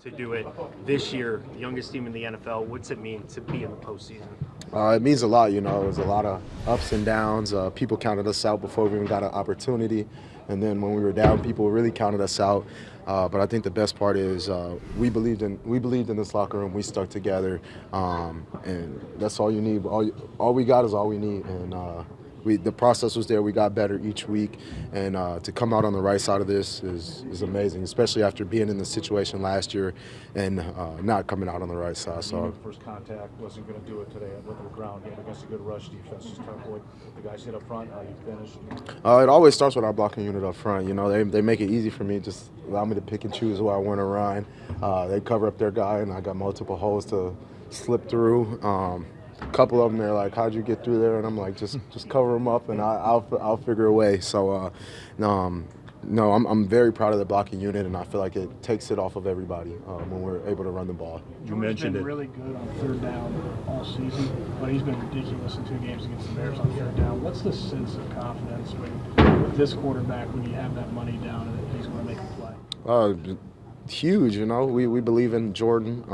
to do it this year, the youngest team in the NFL. What's it mean to be in the postseason? It means a lot, you know. It was a lot of ups and downs. People counted us out before we even got an opportunity. And then when we were down, people really counted us out. But I think the best part is we believed in this locker room. We stuck together, and that's all you need. All we got is all we need. And the process was there. We got better each week, and to come out on the right side of this is amazing, especially after being in the situation last year and not coming out on the right side. So first contact wasn't going to do it today with the ground game against a good rush defense. Just talk what the guys hit up front, how you finish. It always starts with our blocking unit up front. You know, they make it easy for me, just allow me to pick and choose who I want to run. They cover up their guy, and I got multiple holes to slip through. A couple of them, they're like, "How'd you get through there?" And I'm like, "Just cover them up, and I'll figure a way." So, no, I'm very proud of the blocking unit, and I feel like it takes it off of everybody when we're able to run the ball. You mentioned been really good on third down all season, but he's been ridiculous in 2 games against the Bears on third down. What's the sense of confidence with this quarterback when you have that money down and that he's going to make a play? Huge, you know. We believe in Jordan.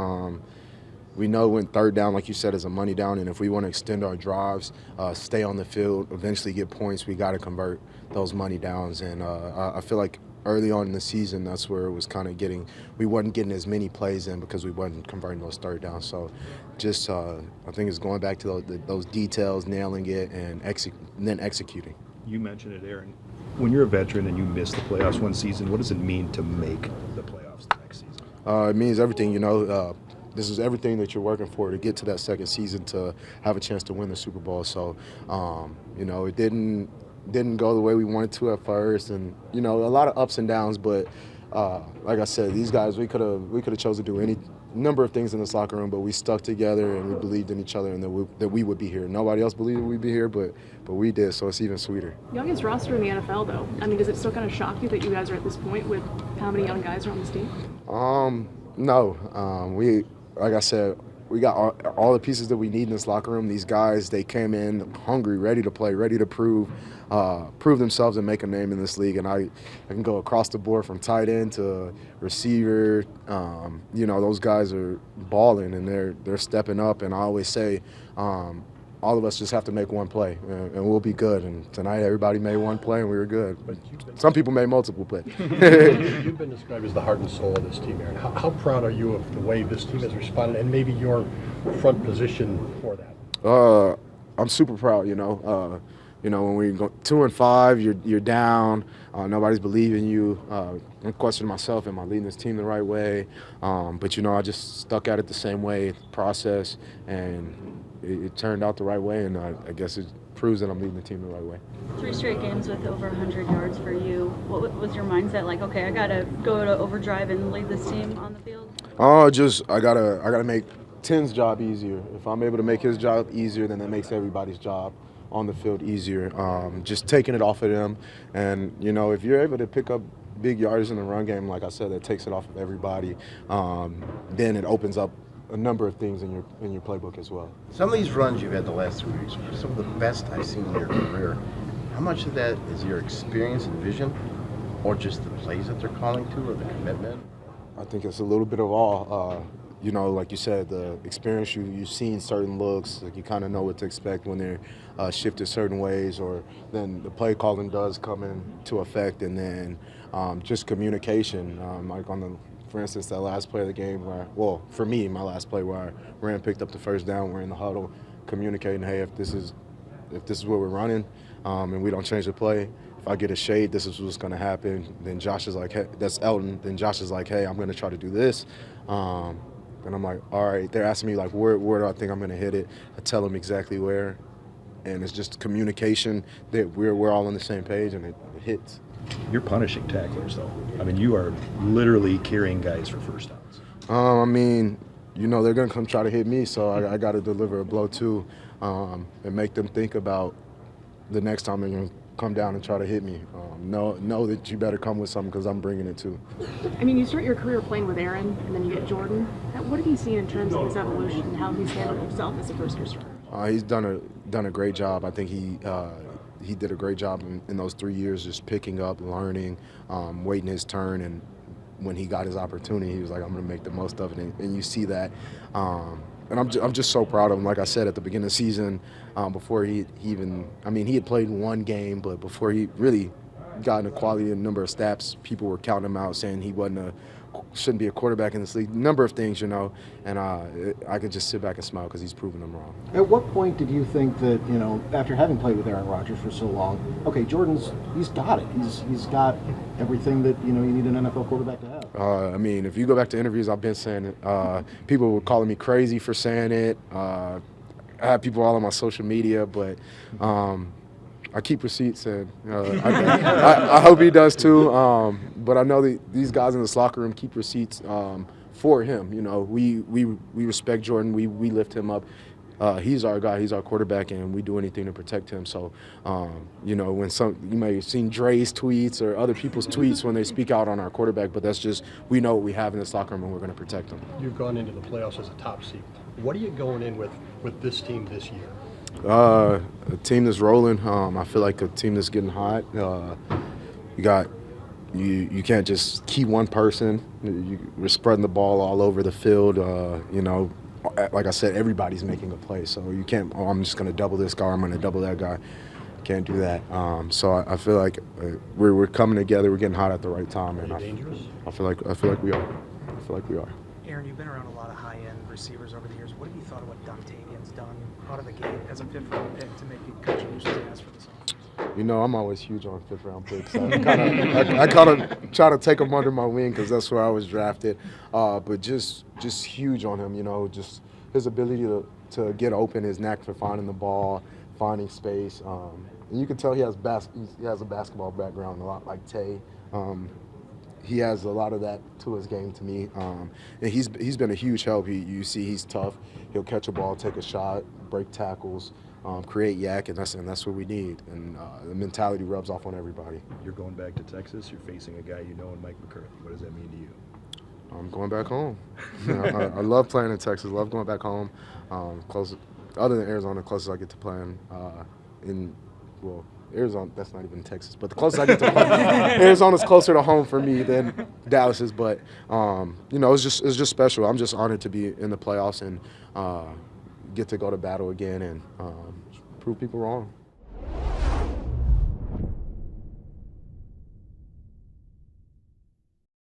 We know when third down, like you said, is a money down, and if we want to extend our drives, stay on the field, eventually get points, we got to convert those money downs. And I feel like early on in the season, that's where it was kind of we wasn't getting as many plays in because we wasn't converting those third downs. So just I think it's going back to those details, nailing it, and then executing. You mentioned it, Aaron. When you're a veteran and you miss the playoffs one season, what does it mean to make the playoffs the next season? It means everything, you know. This is everything that you're working for to get to that second season to have a chance to win the Super Bowl. So, you know, it didn't go the way we wanted to at first, and you know, a lot of ups and downs. But like I said, these guys, we could have chosen to do any number of things in this locker room, but we stuck together and we believed in each other and that we would be here. Nobody else believed we'd be here, but we did. So it's even sweeter. Youngest roster in the NFL, though. I mean, does it still kind of shock you that you guys are at this point with how many young guys are on this team? No. Like I said, we got all the pieces that we need in this locker room. These guys, they came in hungry, ready to play, ready to prove themselves and make a name in this league. And I can go across the board from tight end to receiver. You know, those guys are balling and they're stepping up. And I always say, all of us just have to make one play, and we'll be good. And tonight, everybody made one play, and we were good. But some people made multiple plays. You've been described as the heart and soul of this team, Aaron. How proud are you of the way this team has responded, and maybe your front position for that? I'm super proud. You know, when we go 2-5, you're down. Nobody's believing you. I'm questioning myself, am I leading this team the right way? But you know, I just stuck at it the same way, process, and it turned out the right way, and I guess it proves that I'm leading the team the right way. 3 straight games with over 100 yards for you. What was your mindset like? Okay, I gotta go to overdrive and lead this team on the field. I gotta make Tim's job easier. If I'm able to make his job easier, then that makes everybody's job on the field easier. Just taking it off of them, and you know, if you're able to pick up big yards in the run game, like I said, that takes it off of everybody. Then it opens up a number of things in your playbook as well. Some of these runs you've had the last 3 weeks are some of the best I've seen in your career. How much of that is your experience and vision, or just the plays that they're calling to, or the commitment? I think it's a little bit of all. You know, like you said, the experience you've seen certain looks, like you kind of know what to expect when they're shifted certain ways, or then the play calling does come into effect, and then just communication, like for instance, that last play of the game for me, my last play where I ran, picked up the first down, we're in the huddle, communicating, hey, if this is what we're running, and we don't change the play, if I get a shade, this is what's going to happen. Then Josh is like, hey, that's Elton. Then Josh is like, hey, I'm going to try to do this. And I'm like, all right. They're asking me, like, where do I think I'm going to hit it? I tell them exactly where. And it's just communication that we're all on the same page, and it hits. You're punishing tacklers, though. I mean, you are literally carrying guys for first downs. I mean, you know, they're going to come try to hit me, so I got to deliver a blow, too, and make them think about the next time they're going to come down and try to hit me. Know that you better come with something because I'm bringing it, too. I mean, you start your career playing with Aaron, and then you get Jordan. What have you seen in terms of his evolution and how he's handled himself as a first-year starter? He's done a great job. I think he did a great job in those 3 years, just picking up, learning, waiting his turn, and when he got his opportunity, he was like, I'm going to make the most of it, and you see that. And I'm just so proud of him. Like I said at the beginning of the season, before he had played one game, but before he really got in a quality and number of stats, people were counting him out, saying he shouldn't be a quarterback in this league. Number of things, and I could just sit back and smile because he's proven them wrong. At what point did you think that, after having played with Aaron Rodgers for so long, okay, he's got it. He's got everything that, you need an NFL quarterback to have. If you go back to interviews, I've been saying it. People were calling me crazy for saying it. I have people all on my social media, but I keep receipts, and I hope he does too. But I know these guys in this locker room keep receipts for him. We respect Jordan. We lift him up. He's our guy. He's our quarterback, and we do anything to protect him. So, when you may have seen Dre's tweets or other people's tweets when they speak out on our quarterback, but that's just, we know what we have in this locker room, and we're going to protect him. You've gone into the playoffs as a top seed. What are you going in with this team this year? A team that's rolling. I feel like a team that's getting hot. You can't just keep one person. We're spreading the ball all over the field. Like I said, everybody's making a play. So you can't, I'm just going to double this guy, I'm going to double that guy. Can't do that. So I feel like we're coming together. We're getting hot at the right time. And dangerous? I feel like we are. I feel like we are. Aaron, you've been around a lot of high-end receivers over the years. What have you thought of what Dontavian's done out of the gate as a fifth-round pick to make the contributions he has for this offense? I'm always huge on fifth-round picks. I kind of try to take him under my wing because that's where I was drafted. But just huge on him. Just his ability to get open, his knack for finding the ball, finding space. And you can tell he has a basketball background, a lot like Tay. He has a lot of that to his game to me, and he's been a huge help. You see he's tough. He'll catch a ball, take a shot, break tackles, create yak, and that's what we need. And the mentality rubs off on everybody. You're going back to Texas. You're facing a guy in Mike McCarthy. What does that mean to you? I'm going back home. I love playing in Texas. Love going back home. Close, other than Arizona, the closest I get to playing Arizona, that's not even Texas, but the closest I get to play, Arizona's closer to home for me than Dallas is. But it's just special. I'm just honored to be in the playoffs and get to go to battle again and prove people wrong.